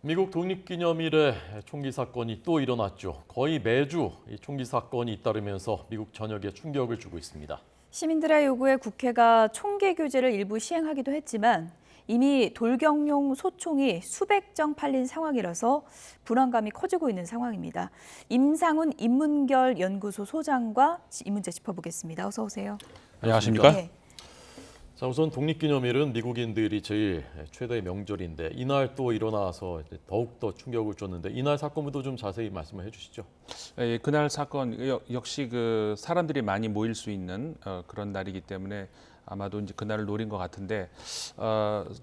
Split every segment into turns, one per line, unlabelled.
미국 독립기념일에 총기 사건이 또 일어났죠. 거의 매주 이 총기 사건이 잇따르면서 미국 전역에 충격을 주고 있습니다.
시민들의 요구에 국회가 총기 규제를 일부 시행하기도 했지만 이미 돌격용 소총이 수백 정 팔린 상황이라서 불안감이 커지고 있는 상황입니다. 임상훈 인문결 연구소 소장과 이 문제 짚어보겠습니다. 어서 오세요.
안녕하십니까?
네.
자, 우선 독립기념일은 미국인들이 제일 최대의 명절인데 이날 또 일어나서 더욱더 충격을 줬는데 이날 사건부터 좀 자세히 말씀을 해주시죠.
예, 그날 사건 역시 그 사람들이 많이 모일 수 있는 그런 날이기 때문에 아마도 이제 그날을 노린 것 같은데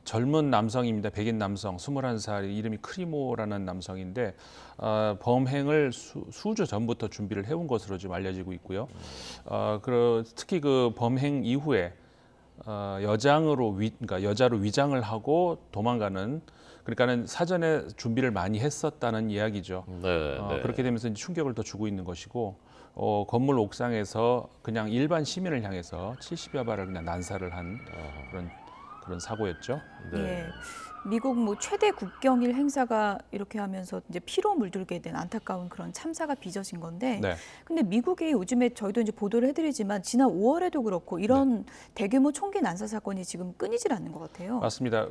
젊은 남성입니다. 백인 남성, 21살, 이름이 크리모라는 남성인데 범행을 수주 전부터 준비를 해온 것으로 지금 알려지고 있고요. 특히 그 범행 이후에 그러니까 여자로 위장을 하고 도망가는, 그러니까는 사전에 준비를 많이 했었다는 이야기죠.
네.
그렇게 되면서 이제 충격을 더 주고 있는 것이고, 건물 옥상에서 그냥 일반 시민을 향해서 70여 발을 그냥 난사를 한 그런 사고였죠.
네.
예. 미국 최대 국경일 행사가 이렇게 하면서 이제 피로 물들게 된 안타까운 그런 참사가 빚어진 건데,
네.
근데 미국이 요즘에 저희도 이제 보도를 해드리지만 지난 5월에도 그렇고 이런 대규모 총기 난사 사건이 지금 끊이질 않는 것 같아요.
맞습니다.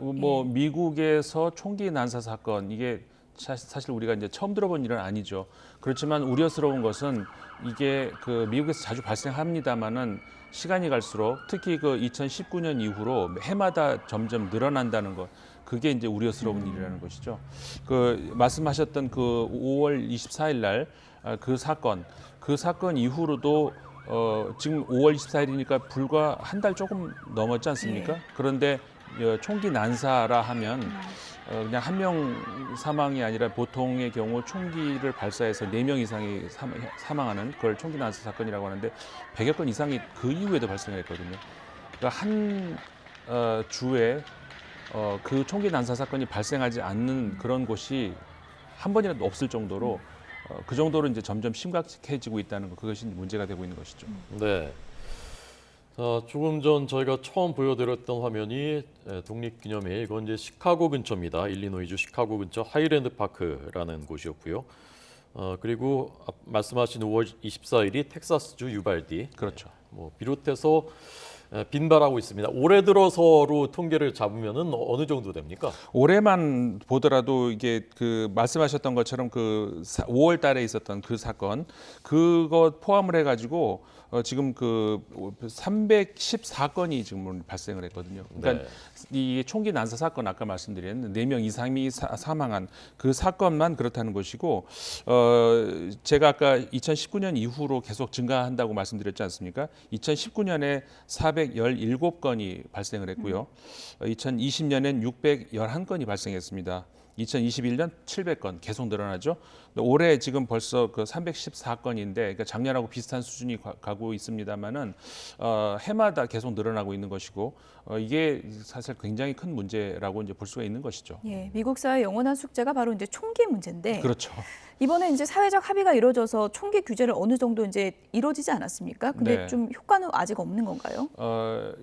미국에서 총기 난사 사건, 이게 사실 우리가 이제 처음 들어본 일은 아니죠. 그렇지만 우려스러운 것은 이게 그 미국에서 자주 발생합니다만은 시간이 갈수록 특히 그 2019년 이후로 해마다 점점 늘어난다는 것. 그게 이제 우려스러운 일이라는 것이죠. 그 말씀하셨던 그 5월 24일 날 그 사건 이후로도 지금 5월 24일이니까 불과 한 달 조금 넘었지 않습니까? 그런데 총기 난사라 하면 그냥 한 명 사망이 아니라 보통의 경우 총기를 발사해서 4명 이상이 사망하는 그걸 총기 난사 사건이라고 하는데 100여 건 이상이 그 이후에도 발생했거든요. 그러니까 한 주에 그 총기 난사 사건이 발생하지 않는 그런 곳이 한 번이라도 없을 정도로 그 정도로 이제 점점 심각해지고 있다는 것, 그것이 문제가 되고 있는 것이죠.
네. 자, 조금 전 저희가 처음 보여드렸던 화면이 독립기념일, 이건 이제 시카고 근처입니다. 일리노이주 시카고 근처 하이랜드 파크라는 곳이었고요. 그리고 말씀하신 5월 24일이 텍사스주 유발디.
그렇죠.
비롯해서 빈발하고 있습니다. 올해 들어서로 통계를 잡으면은 어느 정도 됩니까?
올해만 보더라도 이게 그 말씀하셨던 것처럼 그 5월 달에 있었던 그 사건, 그것 포함을 해가지고 지금 그 314건이 지금 발생을 했거든요. 그러니까 이 총기 난사 사건, 아까 말씀드린 4명 이상이 사망한 그 사건만 그렇다는 것이고, 제가 아까 2019년 이후로 계속 증가한다고 말씀드렸지 않습니까? 2019년에 417건이 발생을 했고요. 2020년엔 611건이 발생했습니다. 2021년 700건 계속 늘어나죠. 올해 지금 벌써 그 314건인데, 그러니까 작년하고 비슷한 수준이 가고 있습니다만은 해마다 계속 늘어나고 있는 것이고, 이게 사실 굉장히 큰 문제라고 이제 볼 수가 있는 것이죠.
예, 미국 사회 영원한 숙제가 바로 이제 총기 문제인데.
그렇죠.
이번에 이제 사회적 합의가 이루어져서 총기 규제를 어느 정도 이제 이루어지지 않았습니까? 근데
네.
좀 효과는 아직 없는 건가요?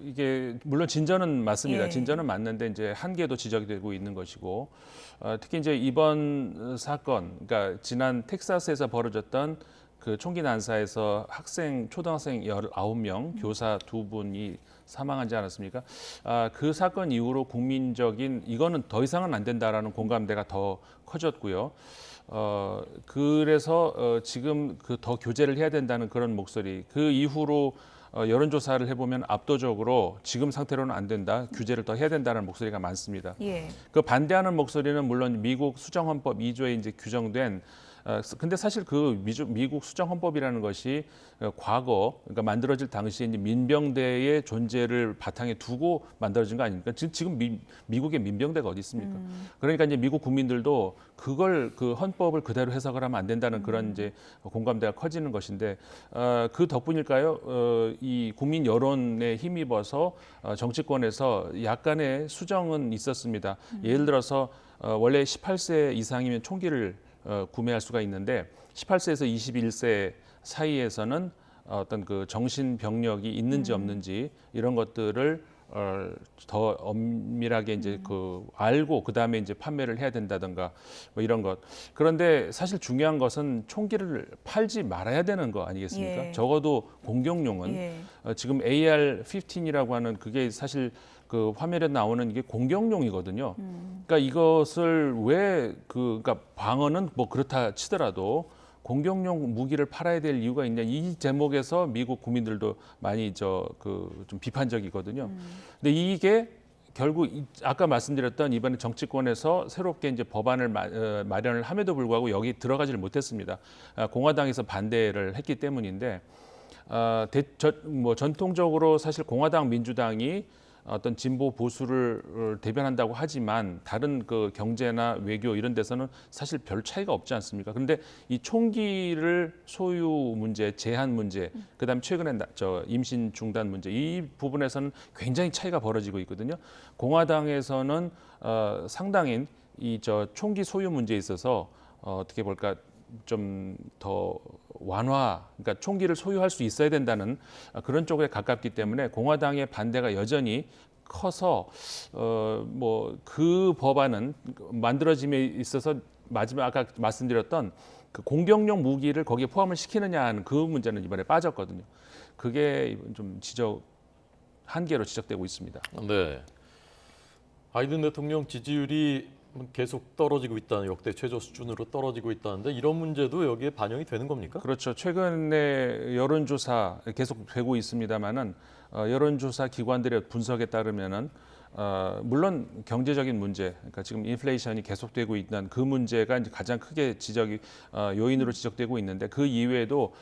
이게 물론 진전은 맞습니다.
예.
진전은 맞는데 이제 한계도 지적이 되고 있는 것이고, 특히 이제 이번 사건, 그러니까 지난 텍사스에서 벌어졌던 그 총기 난사에서 초등학생 19명, 교사 2분이 사망하지 않았습니까? 그 사건 이후로 국민적인 이거는 더 이상은 안 된다라는 공감대가 더 커졌고요. 그래서 지금 그 더 교제를 해야 된다는 그런 목소리, 그 이후로 여론조사를 해보면 압도적으로 지금 상태로는 안 된다, 규제를 더 해야 된다는 목소리가 많습니다.
예.
그 반대하는 목소리는 물론 미국 수정헌법 2조에 이제 규정된, 근데 사실 그 미국 수정헌법이라는 것이 과거, 그러니까 만들어질 당시에 이제 민병대의 존재를 바탕에 두고 만들어진 거 아닙니까? 지금 미국의 민병대가 어디 있습니까? 그러니까 이제 미국 국민들도 그 헌법을 그대로 해석을 하면 안 된다는 그런 이제 공감대가 커지는 것인데, 그 덕분일까요? 이 국민 여론에 힘입어서 정치권에서 약간의 수정은 있었습니다. 예를 들어서 원래 18세 이상이면 총기를 구매할 수가 있는데 18세에서 21세 사이에서는 어떤 그 정신 병력이 있는지 없는지 이런 것들을 더 엄밀하게 이제 알고 그 다음에 이제 판매를 해야 된다든가 뭐 이런 것. 그런데 사실 중요한 것은 총기를 팔지 말아야 되는 거 아니겠습니까?
예.
적어도 공격용은
예.
지금 AR-15이라고 하는 그게 사실 그 화면에 나오는 이게 공격용이거든요. 그러니까 이것을 왜 그러니까 방어는 뭐 그렇다 치더라도 공격용 무기를 팔아야 될 이유가 있냐 이 제목에서 미국 국민들도 많이 좀 비판적이거든요. 근데 이게 결국 아까 말씀드렸던 이번에 정치권에서 새롭게 이제 법안을 마련을 함에도 불구하고 여기 들어가지를 못했습니다. 공화당에서 반대를 했기 때문인데 전통적으로 사실 공화당 민주당이 어떤 진보 보수를 대변한다고 하지만 다른 그 경제나 외교 이런 데서는 사실 별 차이가 없지 않습니까? 그런데 이 총기를 소유 문제, 제한 문제, 그다음에 최근에 임신 중단 문제 이 부분에서는 굉장히 차이가 벌어지고 있거든요. 공화당에서는 상당히 총기 소유 문제에 있어서 어떻게 볼까 좀 더 완화, 그러니까 총기를 소유할 수 있어야 된다는 그런 쪽에 가깝기 때문에 공화당의 반대가 여전히 커서 뭐 그 법안은 만들어짐에 있어서 마지막 아까 말씀드렸던 그 공격용 무기를 거기에 포함을 시키느냐 하는 그 문제는 이번에 빠졌거든요. 그게 좀 한계로 지적되고 있습니다.
네. 바이든 대통령 지지율이 계속 떨어지고 있다는 역대 최저 수준으로 떨어지고 있다는데 이런 문제도 여기에 반영이 되는 겁니까?
그렇죠. 최근에 여론조사 계속 되고 있습니다만은 여론조사 기관들의 분석에 따르면은 물론 경제적인 문제, 그러니까 지금 인플레이션이 계속되고 있는 그 문제가 이제 가장 크게 요인으로 지적되고 있는데 그 이외에도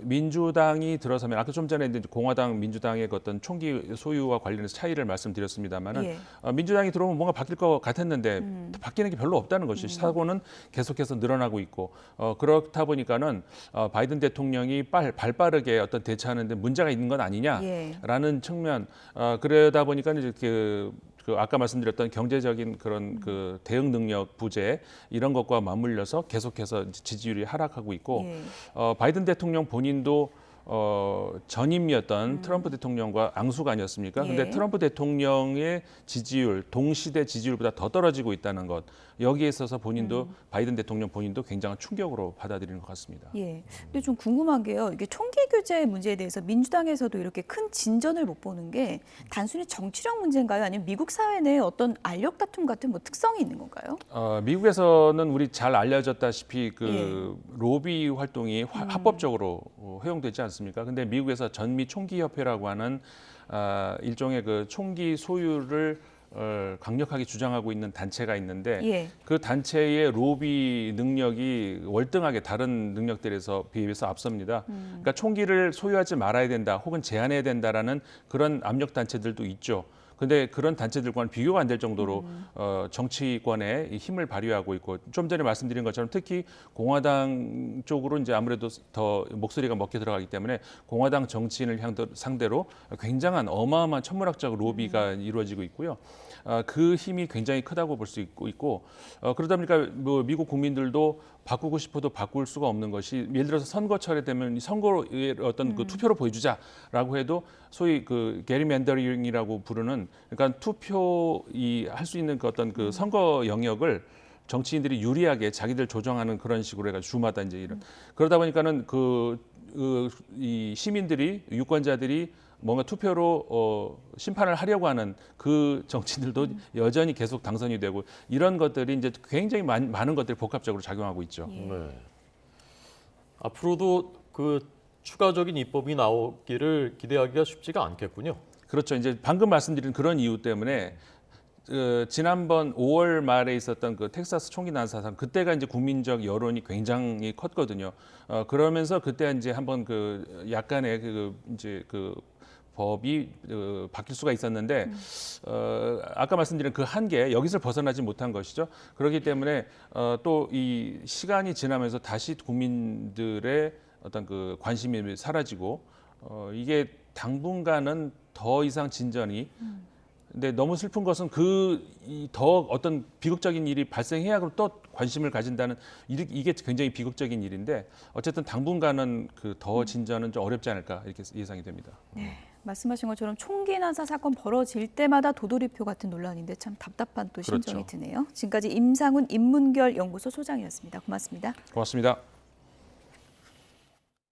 민주당이 들어서면 아까 좀 전에 이제 공화당 민주당의 어떤 총기 소유와 관련해서 차이를 말씀드렸습니다만은
예.
민주당이 들어오면 뭔가 바뀔 것 같았는데 바뀌는 게 별로 없다는 것이 사고는 계속해서 늘어나고 있고 그렇다 보니까는 바이든 대통령이 발빠르게 어떤 대처하는데 문제가 있는 건 아니냐라는 측면 그러다 보니까 이제 그 아까 말씀드렸던 경제적인 그런 그 대응 능력 부재 이런 것과 맞물려서 계속해서 지지율이 하락하고 있고
예.
바이든 대통령 본인도 전임이었던 트럼프 대통령과 앙수가 아니었습니까?
예.
근데 트럼프 대통령의 지지율, 동시대 지지율보다 더 떨어지고 있다는 것 여기에 있어서 본인도 바이든 대통령 본인도 굉장한 충격으로 받아들이는 것 같습니다.
예. 근데 좀 궁금한 게요. 이게 총기 규제 문제에 대해서 민주당에서도 이렇게 큰 진전을 못 보는 게 단순히 정치력 문제인가요? 아니면 미국 사회 내에 어떤 알력 다툼 같은 뭐 특성이 있는 건가요?
미국에서는 우리 잘 알려졌다시피 그 로비 활동이 합법적으로 허용되지 않습니까? 근데 미국에서 전미 총기 협회라고 하는 일종의 그 총기 소유를 강력하게 주장하고 있는 단체가 있는데
예.
그 단체의 로비 능력이 월등하게 다른 능력들에서 비해서 앞섭니다. 그러니까 총기를 소유하지 말아야 된다, 혹은 제한해야 된다라는 그런 압력 단체들도 있죠. 근데 그런 단체들과는 비교가 안 될 정도로 정치권에 힘을 발휘하고 있고 좀 전에 말씀드린 것처럼 특히 공화당 쪽으로 이제 아무래도 더 목소리가 먹혀 들어가기 때문에 공화당 정치인을 상대로 굉장한 어마어마한 천문학적 로비가 이루어지고 있고요. 그 힘이 굉장히 크다고 볼 수 있고 그러다 보니까 뭐 미국 국민들도 바꾸고 싶어도 바꿀 수가 없는 것이 예를 들어서 선거철에 되면 선거의 어떤 그 투표로 보여주자라고 해도 소위 그 게리맨더링이라고 부르는 그러니까 투표이 할 수 있는 그 어떤 그 선거 영역을 정치인들이 유리하게 자기들 조정하는 그런 식으로 해가지고 주마다 이제 이런 그러다 보니까는 이 시민들이 유권자들이 뭔가 투표로 심판을 하려고 하는 그 정치인들도 여전히 계속 당선이 되고 이런 것들이 이제 굉장히 많은 것들이 복합적으로 작용하고 있죠.
네. 앞으로도 그 추가적인 입법이 나오기를 기대하기가 쉽지가 않겠군요.
그렇죠. 이제 방금 말씀드린 그런 이유 때문에 지난번 5월 말에 있었던 그 텍사스 총기 난사 사건 그때가 이제 국민적 여론이 굉장히 컸거든요. 그러면서 그때 이제 한번 그 약간의 이제 법이 바뀔 수가 있었는데 아까 말씀드린 그 한계 여기서 벗어나지 못한 것이죠. 그렇기 때문에 또 이 시간이 지나면서 다시 국민들의 어떤 그 관심이 사라지고 이게 당분간은 더 이상 진전이 근데 너무 슬픈 것은 더 어떤 비극적인 일이 발생해야 그럼 또 관심을 가진다는 이게 굉장히 비극적인 일인데 어쨌든 당분간은 그 더 진전은 좀 어렵지 않을까 이렇게 예상이 됩니다.
네. 말씀하신 것처럼 총기 난사 사건 벌어질 때마다 도돌이표 같은 논란인데 참 답답한 또 심정이
그렇죠.
드네요. 지금까지 임상훈 인문결 연구소 소장이었습니다. 고맙습니다.
고맙습니다.